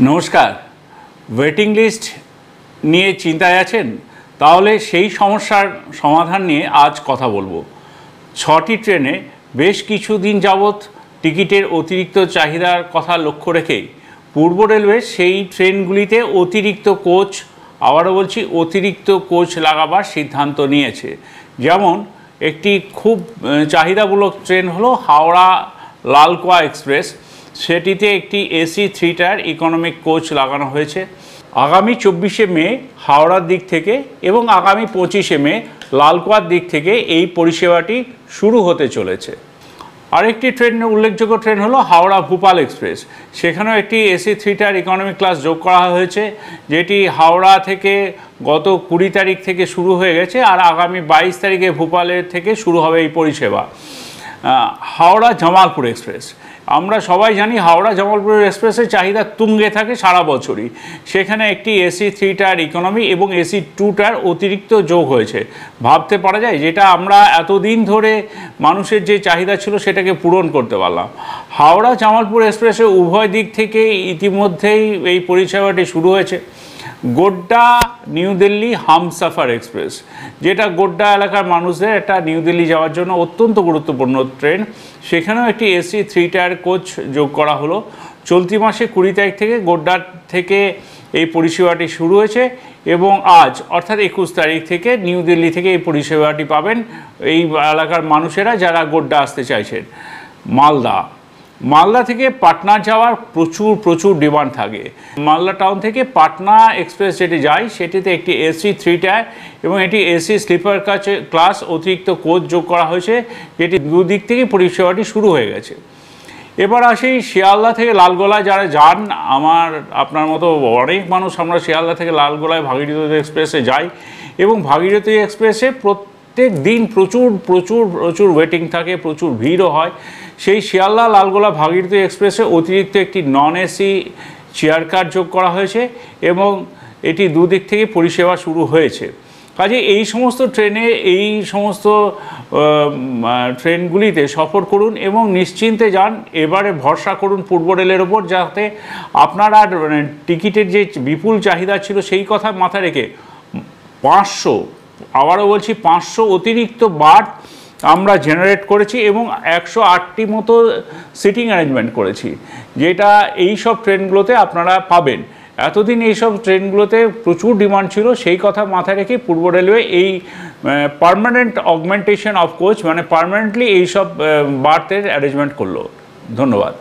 নমস্কার। Waiting list নিয়ে চিন্তায় আছেন? তাহলে সেই সমস্যার সমাধান নিয়ে আজ কথা বলবো। 6টি ট্রেনে বেশ কিছুদিন যাবৎ টিকিটের অতিরিক্ত চাহিদার কথা লক্ষ্য রেখেই পূর্ব রেলওয়ে সেই ট্রেনগুলিতে অতিরিক্ত কোচ, আবারও বলছি অতিরিক্ত কোচ লাগাবার সিদ্ধান্ত নিয়েছে। যেমন একটি খুব চাহিদামূলক ট্রেন হলো হাওড়া লালকোয়া এক্সপ্রেস। সেটিতে একটি এসি 3 টায়ার ইকোনমিক কোচ লাগানো হয়েছে। আগামী 24শে মে হাওড়ার দিক থেকে এবং আগামী 25শে মে লালকোয়ার দিক থেকে এই পরিষেবাটি শুরু হতে চলেছে। আরেকটি ট্রেন, উল্লেখযোগ্য ট্রেন হলো হাওড়া ভূপাল এক্সপ্রেস। সেখানেও একটি এসি 3 টায়ার ইকোনমিক ক্লাস যোগ করা হয়েছে, যেটি হাওড়া থেকে গত 20 তারিখ থেকে শুরু হয়ে গেছে আর আগামী 22 তারিখে ভূপালের থেকে শুরু হবে এই পরিষেবা। হাওড়া জামালপুর এক্সপ্রেস, আমরা সবাই জানি হাওড়া জামালপুর এক্সপ্রেসের চাহিদা তুঙ্গে থাকে সারা বছরই। সেখানে একটি এসি 3 টায়ার ইকোনমি এবং এসি 2 টায়ার অতিরিক্ত যোগ হয়েছে। ভাবতে পারা যায় যেটা আমরা এতদিন ধরে মানুষের যে চাহিদা ছিল সেটাকে পূরণ করতে পারলাম। হাওড়া জামালপুর এক্সপ্রেসে উভয় দিক থেকে ইতিমধ্যেই এই পরিষেবাটি শুরু হয়েছে। গোড্ডা নিউ দিল্লি হামসফর এক্সপ্রেস, যেটা গোড্ডা এলাকার মানুষদের একটা নিউ দিল্লি যাওয়ার জন্য অত্যন্ত গুরুত্বপূর্ণ ট্রেন, সেখানেও একটি এসি 3 টায়ার কোচ যোগ করা হলো। চলতি মাসে 20 তারিখ থেকে গোড্ডা থেকে এই পরিষেবাটি শুরু হয়েছে এবং আজ অর্থাৎ 21 তারিখ থেকে নিউ দিল্লি থেকে এই পরিষেবাটি পাবেন এই এলাকার মানুষেরা যারা গোড্ডা আসতে চাইছেন। মালদা থেকে পাটনা যাওয়ার প্রচুর ডিমান্ড থাকে। মালদা টাউন থেকে পাটনা এক্সপ্রেস যেটি যায় সেটিতে একটি এসি 3 টায়ার এবং এটি এসি স্লিপার ক্লাস অতিরিক্ত কোচ যোগ করা হয়েছে, যেটি দুদিক থেকে পরিষেবাটি শুরু হয়ে গেছে। এবার আসি শিয়ালদা থেকে লালগোলা যারা যান, আপনার মতো অনেক মানুষ আমরা শিয়ালদা থেকে লালগোলায় ভাগীরথী এক্সপ্রেসে যাই এবং ভাগীরথী এক্সপ্রেসে প্রত্যেক দিন প্রচুর ওয়েটিং থাকে, প্রচুর ভিড়ও হয়। সেই শিয়ালদা লালগোলা ভাগীরথী এক্সপ্রেসে অতিরিক্ত একটি নন এসি চেয়ার কার যোগ করা হয়েছে এবং এটি দুদিক থেকে পরিষেবা শুরু হয়েছে। কাজে এই সমস্ত ট্রেনগুলিতে সফর করুন এবং নিশ্চিন্তে যান। এবারে ভরসা করুন পূর্ব রেলের ওপর, যাতে আপনার আর টিকিটের যে বিপুল চাহিদা ছিল সেই কথা মাথায় রেখে 500, আবারও বলছি 500 অতিরিক্ত বার্থ আমরা জেনারেট করেছি এবং 108টি মতো সিটিং অ্যারেঞ্জমেন্ট করেছি, যেটা এই সব ট্রেনগুলোতে আপনারা পাবেন। এতদিন এইসব ট্রেনগুলোতে প্রচুর ডিমান্ড ছিল, সেই কথা মাথায় রেখে পূর্ব রেলওয়ে এই পার্মানেন্ট অগমেন্টেশন অফ কোচ, মানে পার্মানেন্টলি এইসব বার্থের অ্যারেঞ্জমেন্ট করলো। ধন্যবাদ।